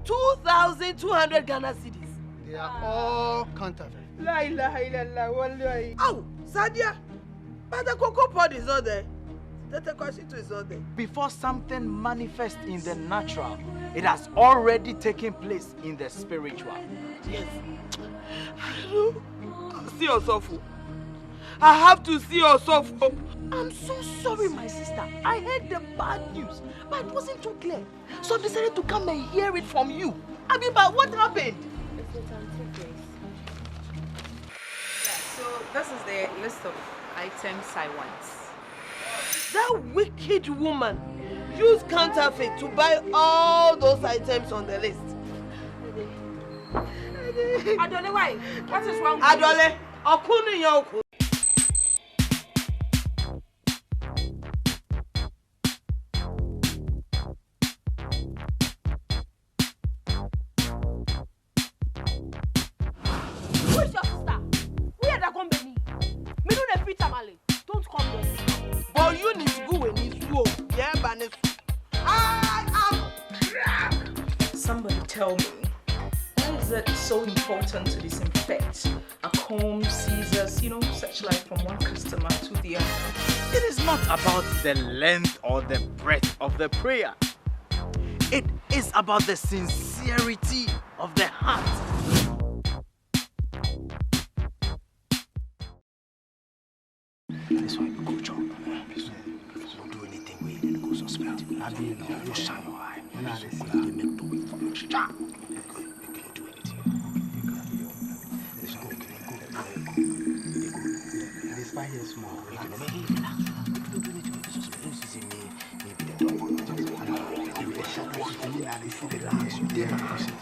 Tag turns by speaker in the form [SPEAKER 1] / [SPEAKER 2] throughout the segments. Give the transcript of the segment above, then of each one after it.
[SPEAKER 1] 2,200 Ghana cedis.
[SPEAKER 2] They are all counterfeit.
[SPEAKER 1] La ilaha illallah, wallahi. Oh, Sadia, but the cocoa pod is not there. The Tekwashito is not there.
[SPEAKER 3] Before something manifests in the natural, it has already taken place in the spiritual.
[SPEAKER 1] Yes. See yourself. I have to see yourself. I'm so sorry, my sister. I heard the bad news, but it wasn't too clear. So I decided to come and hear it from you. Abiba, what happened?
[SPEAKER 4] So this is the list of items I want.
[SPEAKER 1] That wicked woman used counterfeit to buy all those items on the list.
[SPEAKER 4] Adole, why? What is wrong with
[SPEAKER 1] Adole, Okunu Yoku.
[SPEAKER 4] Who is your sister? We are the company. Me no dey fit tamale. Don't come here.
[SPEAKER 1] But you need to go when it's low. Yeah, Banes. I am cracked.
[SPEAKER 5] Somebody tell me, why is it so important to disinfect a comb, scissors, such like from one customer to the other?
[SPEAKER 3] It is not about the length or the breadth of the prayer. It is about the sincerity of the heart.
[SPEAKER 6] This one, go chop. Don't do anything where you go suspect. I mean, you shine your eye. You make do it for you. Stop. You can't do anything. This one, go. This one here small. You can make it. Don't do anything. This is me. Maybe the dog. If they shut up, you see the last. You dare not push it.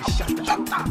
[SPEAKER 6] Shut up.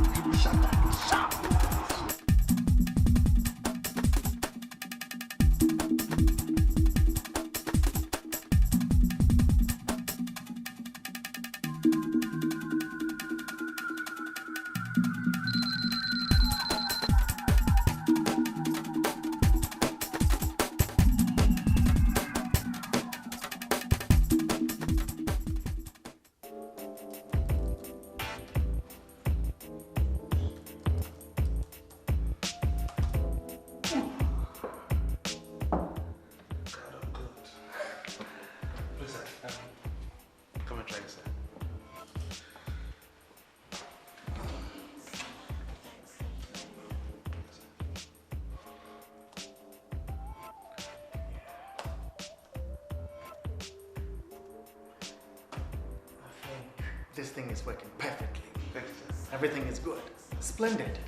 [SPEAKER 7] This thing is working perfectly. Thank you, sir. Everything is good. Splendid.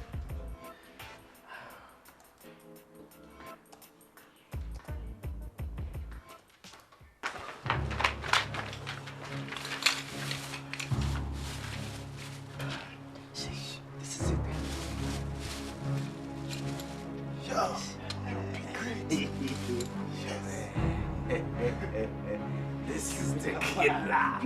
[SPEAKER 6] See, this is it.
[SPEAKER 7] Yo, you'll be great.
[SPEAKER 6] This is the killer.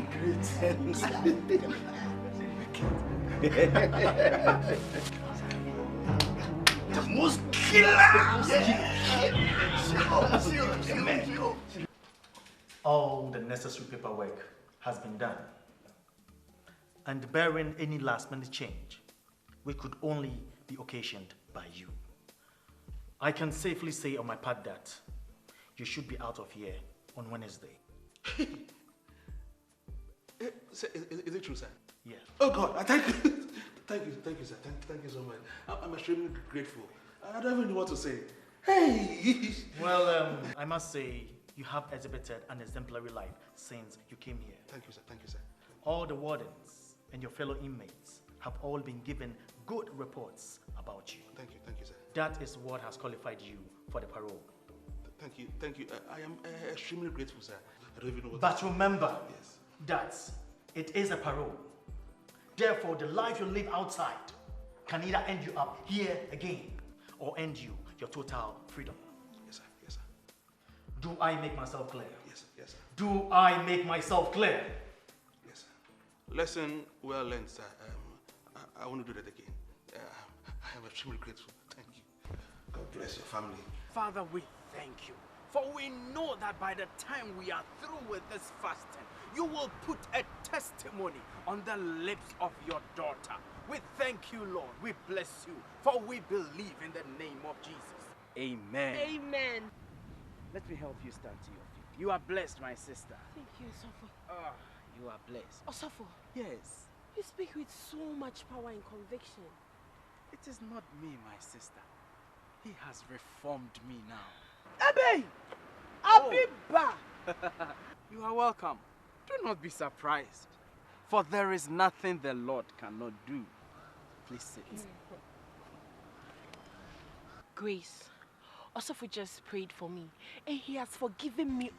[SPEAKER 6] The most killer.
[SPEAKER 7] All the necessary paperwork has been done. And bearing any last-minute change, we could only be occasioned by you. I can safely say on my part that you should be out of here on Wednesday.
[SPEAKER 8] Sir, is it true, sir?
[SPEAKER 7] Yeah.
[SPEAKER 8] Oh God, thank you. Thank you, sir. Thank you so much. I'm extremely grateful. I don't even know what to say. Hey!
[SPEAKER 7] Well, I must say, you have exhibited an exemplary life since you came here.
[SPEAKER 8] Thank you, sir. Thank you, sir.
[SPEAKER 7] All the wardens and your fellow inmates have all been given good reports about you.
[SPEAKER 8] Thank you, sir.
[SPEAKER 7] That is what has qualified you for the parole.
[SPEAKER 8] Thank you. I am extremely grateful, sir. I don't even know what
[SPEAKER 7] But
[SPEAKER 8] to say.
[SPEAKER 7] remember
[SPEAKER 8] Yes.
[SPEAKER 7] that it is a parole. Therefore, the life you live outside can either end you up here again or end you your total freedom.
[SPEAKER 8] Yes, sir. Yes, sir.
[SPEAKER 7] Do I make myself clear?
[SPEAKER 8] Yes, sir. Yes, sir.
[SPEAKER 7] Do I make myself clear?
[SPEAKER 8] Yes, sir. Lesson well learned, sir. I want to do that again. I am extremely grateful. Thank you. God bless your family.
[SPEAKER 3] Father, we thank you. For we know that by the time we are through with this fasting, you will put a testimony on the lips of your daughter. We thank you, Lord. We bless you, for we believe in the name of Jesus. Amen.
[SPEAKER 4] Amen.
[SPEAKER 3] Let me help you stand to your feet. You are blessed, my sister.
[SPEAKER 4] Thank you, Osofo.
[SPEAKER 3] You are blessed.
[SPEAKER 4] Osofo,
[SPEAKER 3] Yes.
[SPEAKER 4] you speak with so much power and conviction.
[SPEAKER 3] It is not me, my sister. He has reformed me now.
[SPEAKER 1] Abe! Abiba!
[SPEAKER 3] You are welcome. Do not be surprised, for there is nothing the Lord cannot do. Please sit.
[SPEAKER 4] Grace, Osofo just prayed for me, and he has forgiven me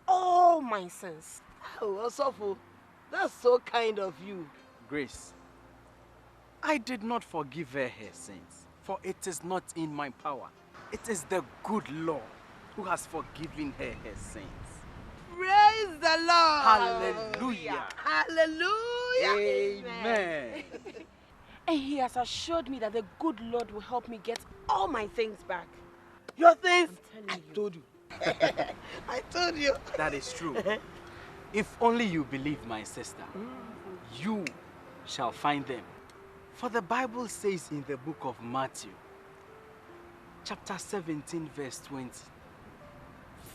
[SPEAKER 4] all my sins.
[SPEAKER 1] Oh, Osofo, that's so kind of you.
[SPEAKER 3] Grace, I did not forgive her sins, for it is not in my power. It is the good Lord who has forgiven her sins.
[SPEAKER 1] Praise the Lord.
[SPEAKER 3] Hallelujah.
[SPEAKER 1] Hallelujah.
[SPEAKER 3] Amen.
[SPEAKER 4] And he has assured me that the good Lord will help me get all my things back.
[SPEAKER 1] Your things?
[SPEAKER 4] I'm
[SPEAKER 1] I
[SPEAKER 4] telling you.
[SPEAKER 1] told you. I told you.
[SPEAKER 3] That is true. If only you believe, my sister, you shall find them. For the Bible says in the book of Matthew, chapter 17, verse 20,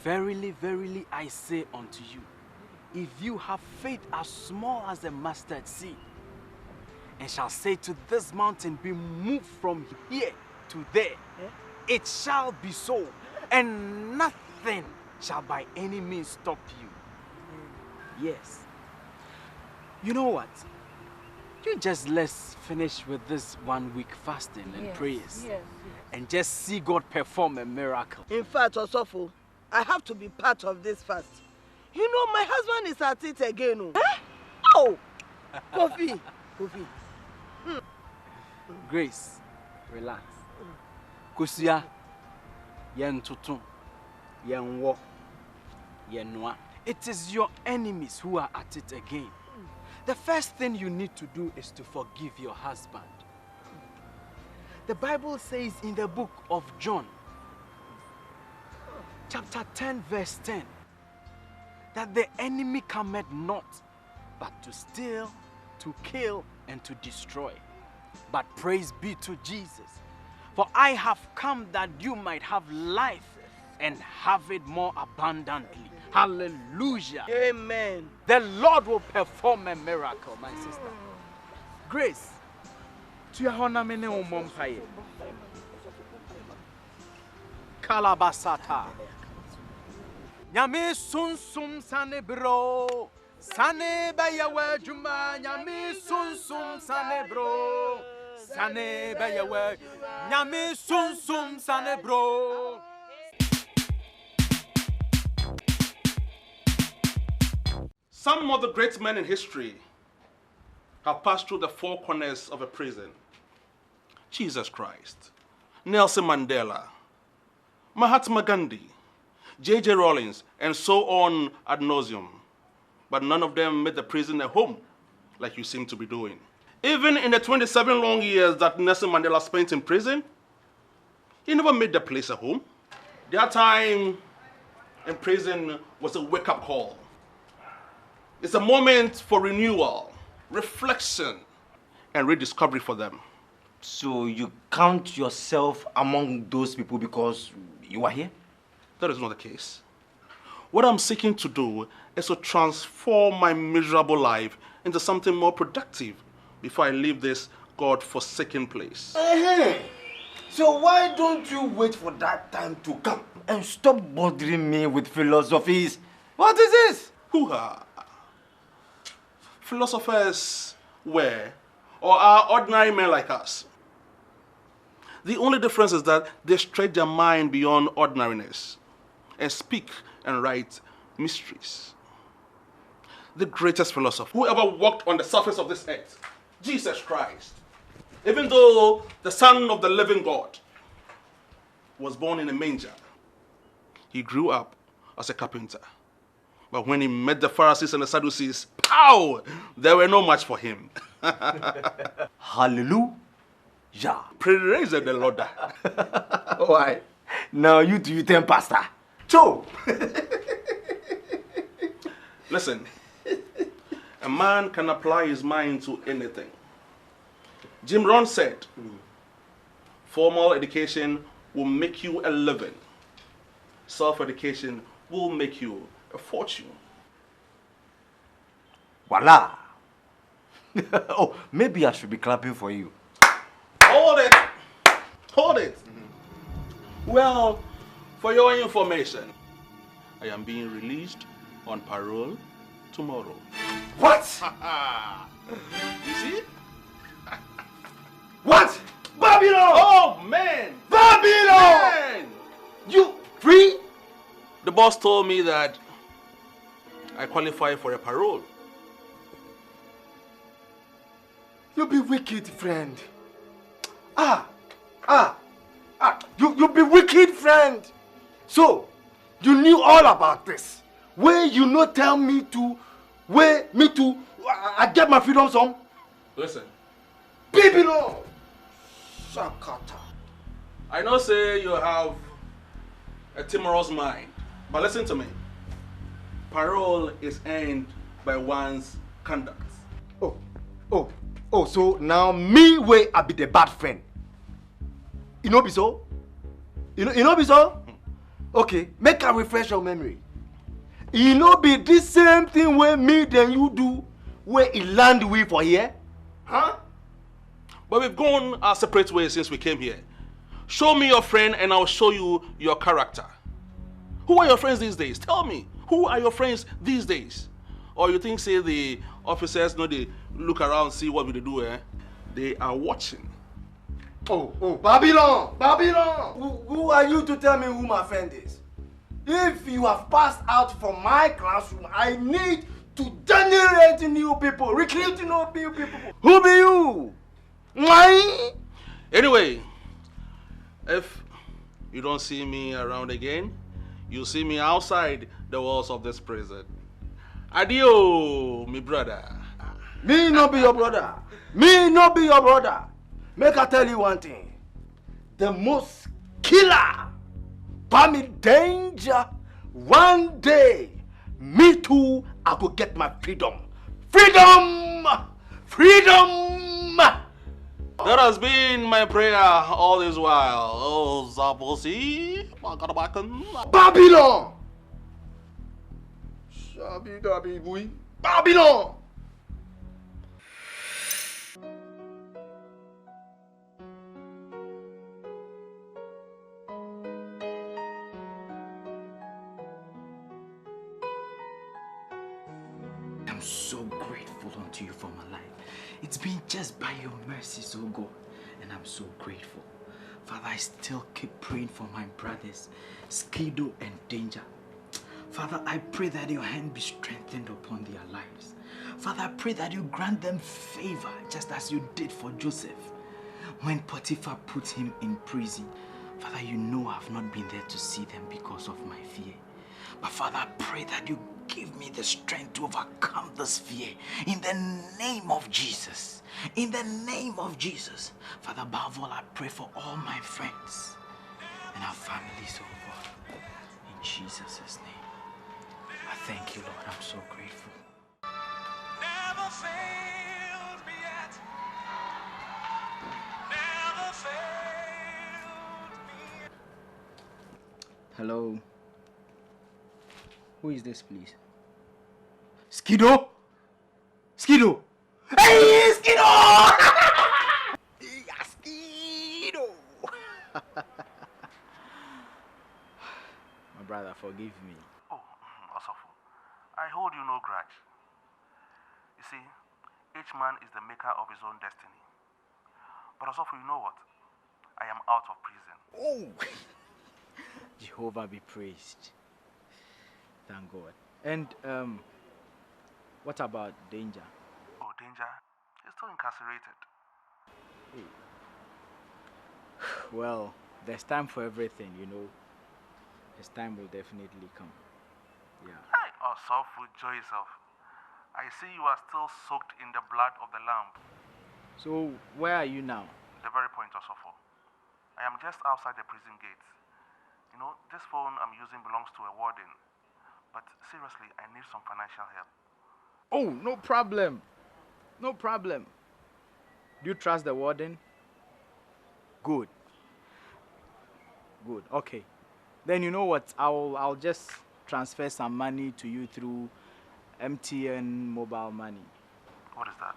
[SPEAKER 3] verily, verily, I say unto you, if you have faith as small as a mustard seed, and shall say to this mountain, be moved from here to there, it shall be so, and nothing shall by any means stop you. Yes. You know what? You just let's finish with this 1 week fasting and prayers.
[SPEAKER 4] Yes.
[SPEAKER 3] And just see God perform a miracle.
[SPEAKER 1] In fact, Osofo, I have to be part of this fast. You know, my husband is at it again. Oh! Kofi.
[SPEAKER 3] Grace, relax. Kusia, yen tutu, yen wo, yen noa. It is your enemies who are at it again. The first thing you need to do is to forgive your husband. The Bible says in the book of John, chapter 10, verse 10, that the enemy cometh not but to steal, to kill, and to destroy. But praise be to Jesus, for I have come that you might have life and have it more abundantly. Hallelujah.
[SPEAKER 1] Amen.
[SPEAKER 3] The Lord will perform a miracle, my sister. Grace, to your honor, mene umompaye. Kalabasata. Nyame sunsum sane bro. Sane bayawe juma. Nyame sunsum sane bro. Sane bayawe. Nyame sunsum sane bro.
[SPEAKER 8] Some of the great men in history have passed through the four corners of a prison. Jesus Christ, Nelson Mandela, Mahatma Gandhi, J.J. Rollins, and so on ad nauseum. But none of them made the prison a home like you seem to be doing. Even in the 27 long years that Nelson Mandela spent in prison, he never made the place a home. Their time in prison was a wake-up call. It's a moment for renewal, reflection, and rediscovery for them.
[SPEAKER 6] So you count yourself among those people because you are here?
[SPEAKER 8] That is not the case. What I'm seeking to do is to transform my miserable life into something more productive before I leave this God-forsaken place.
[SPEAKER 6] So why don't you wait for that time to come and stop bothering me with philosophies? What is this?
[SPEAKER 8] Hoo-ha! Philosophers were or are ordinary men like us. The only difference is that they stretch their mind beyond ordinariness and speak and write mysteries. The greatest philosopher who ever walked on the surface of this earth, Jesus Christ, even though the Son of the living God was born in a manger, he grew up as a carpenter. But when he met the Pharisees and the Sadducees, pow! They were no match for him.
[SPEAKER 6] Hallelujah.
[SPEAKER 8] Praise the Lord.
[SPEAKER 6] Why? Now you do you turn pastor. Cho!
[SPEAKER 8] Listen, a man can apply his mind to anything. Jim Rohn said, formal education will make you a living. Self-education will make you a fortune.
[SPEAKER 6] Voila! Oh, maybe I should be clapping for you.
[SPEAKER 8] Hold it! Hold it! Well, for your information, I am being released on parole tomorrow.
[SPEAKER 6] What?
[SPEAKER 8] You see?
[SPEAKER 6] What? Babylon!
[SPEAKER 8] Oh, man!
[SPEAKER 6] Babylon!
[SPEAKER 8] Man!
[SPEAKER 6] You free?
[SPEAKER 8] The boss told me that I qualify for a parole.
[SPEAKER 6] You be wicked, friend. You be wicked, friend. So, you knew all about this. Where you no tell me to, where me to, I get my freedom some.
[SPEAKER 8] Listen,
[SPEAKER 6] Babylon! Shakata.
[SPEAKER 8] I know say you have a timorous mind, but listen to me. Parole is earned by one's conduct.
[SPEAKER 6] So now me way I be the bad friend. You know be so? You know be so? Okay, make I refresh your memory. You know be this same thing where me then you do where it land we for here? Huh?
[SPEAKER 8] But we've gone our separate ways since we came here. Show me your friend and I'll show you your character. Who are your friends these days? Tell me. Who are your friends these days? Or you think, say, the officers, they look around, see what we do, eh? They are watching.
[SPEAKER 6] Oh, Babylon! Who are you to tell me who my friend is? If you have passed out from my classroom, I need to generate new people, recruit new people. Who be you? Why?
[SPEAKER 8] Anyway, if you don't see me around again, you'll see me outside the walls of this prison. Adio, me brother.
[SPEAKER 6] Me no be your brother. Me no be your brother. Make I tell you one thing. The most killer, me danger. One day, me too, I could get my freedom. Freedom!
[SPEAKER 8] That has been my prayer all this while. Oh, Zabosi.
[SPEAKER 6] Babylon! Babylon!
[SPEAKER 3] I'm so grateful unto you for my life. It's been just by your mercies, oh God, and I'm so grateful. Father, I still keep praying for my brothers, Skido and Danger. Father, I pray that your hand be strengthened upon their lives. Father, I pray that you grant them favor, just as you did for Joseph. When Potiphar put him in prison, Father, you know I've not been there to see them because of my fear. But Father, I pray that you give me the strength to overcome this fear. In the name of Jesus. In the name of Jesus. Father, above all, I pray for all my friends and our families, oh God. In Jesus' name. I thank you, Lord. I'm so grateful.
[SPEAKER 9] Never failed me yet. Never failed me yet.
[SPEAKER 3] Hello. Who is this, please?
[SPEAKER 6] Skido? Hey, Skido! Skido!
[SPEAKER 3] My brother, forgive me.
[SPEAKER 8] Oh, Osofo, I hold you no grudge. You see, each man is the maker of his own destiny. But Osofo, you know what? I am out of prison.
[SPEAKER 3] Oh! Jehovah be praised. Thank God. And what about Danger?
[SPEAKER 8] Oh, Danger? He's still incarcerated.
[SPEAKER 3] Well, there's time for everything, you know. His time will definitely come. Yeah.
[SPEAKER 8] Hey, Osofo, enjoy yourself. I see you are still soaked in the blood of the Lamb.
[SPEAKER 3] So, where are you now?
[SPEAKER 8] The very point, Osofo. I am just outside the prison gates. You know, this phone I'm using belongs to a warden. But seriously, I need some financial help.
[SPEAKER 3] Oh, no problem. No problem. Do you trust the warden? Good. Good. Okay. Then you know what? I'll just transfer some money to you through MTN mobile money.
[SPEAKER 6] What is that?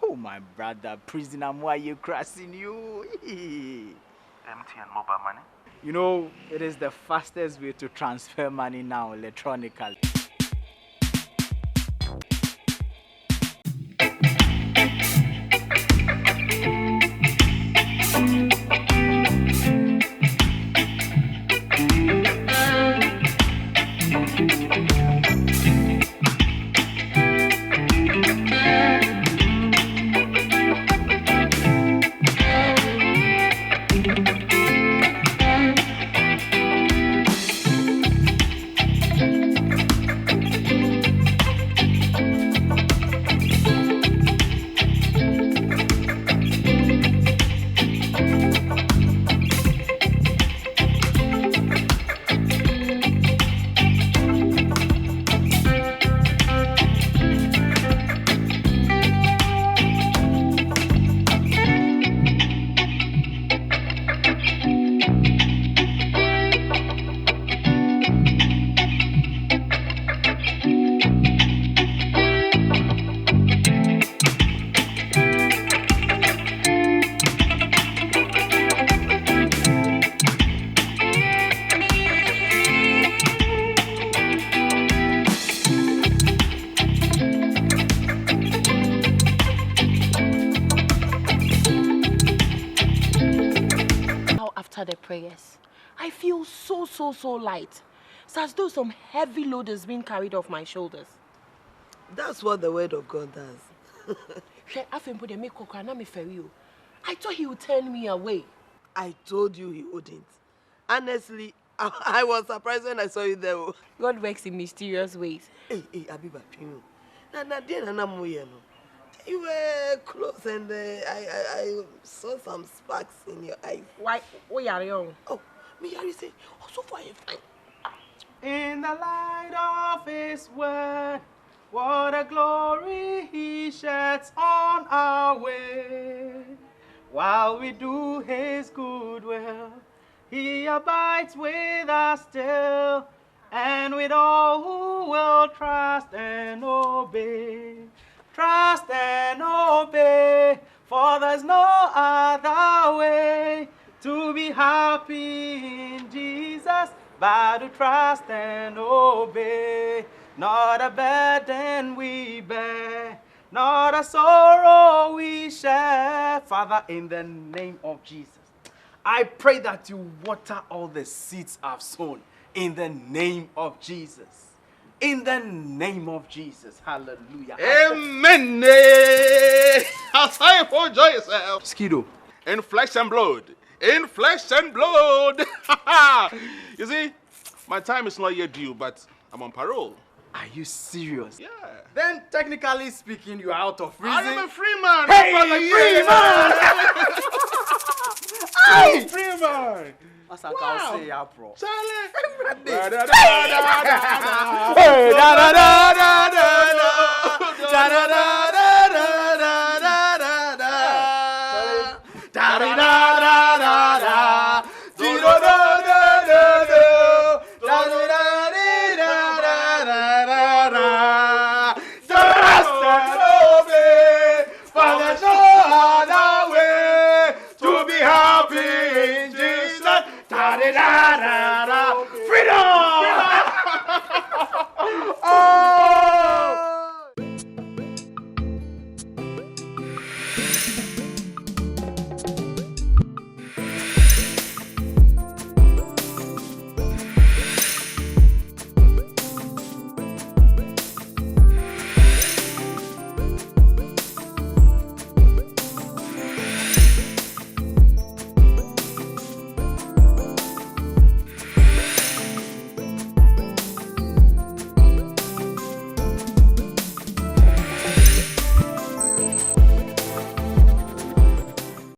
[SPEAKER 3] Oh my brother, prisoner, why you crossing you?
[SPEAKER 6] MTN mobile money?
[SPEAKER 3] You know, it is the fastest way to transfer money now electronically.
[SPEAKER 4] After the prayers, I feel so light. It's as though some heavy load is being carried off my shoulders.
[SPEAKER 1] That's what the word of God does.
[SPEAKER 4] I thought he would turn me away.
[SPEAKER 1] I told you he wouldn't. Honestly, I was surprised when I saw you there.
[SPEAKER 4] God works in mysterious ways.
[SPEAKER 1] Hey, Abiba, you were close and I saw some sparks in your eyes.
[SPEAKER 4] Why are you?
[SPEAKER 1] Oh, me, are you saying, so far you fine.
[SPEAKER 3] In the light of his word, what a glory he sheds on our way. While we do his good will, he abides with us still, and with all who will trust and obey. Trust and obey, for there's no other way to be happy in Jesus, but to trust and obey. Not a burden we bear, not a sorrow we share. Father, in the name of Jesus, I pray that you water all the seeds I've sown. In the name of Jesus. In the name of Jesus. Hallelujah.
[SPEAKER 8] Amen. Aside for joy yourself.
[SPEAKER 3] Skido.
[SPEAKER 8] In flesh and blood. In flesh and blood. You see, my time is not yet due, but I'm on parole.
[SPEAKER 3] Are you serious?
[SPEAKER 8] Yeah.
[SPEAKER 3] Then, technically speaking, you are out of prison.
[SPEAKER 8] I am a free man.
[SPEAKER 3] Hey,
[SPEAKER 8] free man.
[SPEAKER 3] What's that wow. Say, bro?
[SPEAKER 8] Charlie.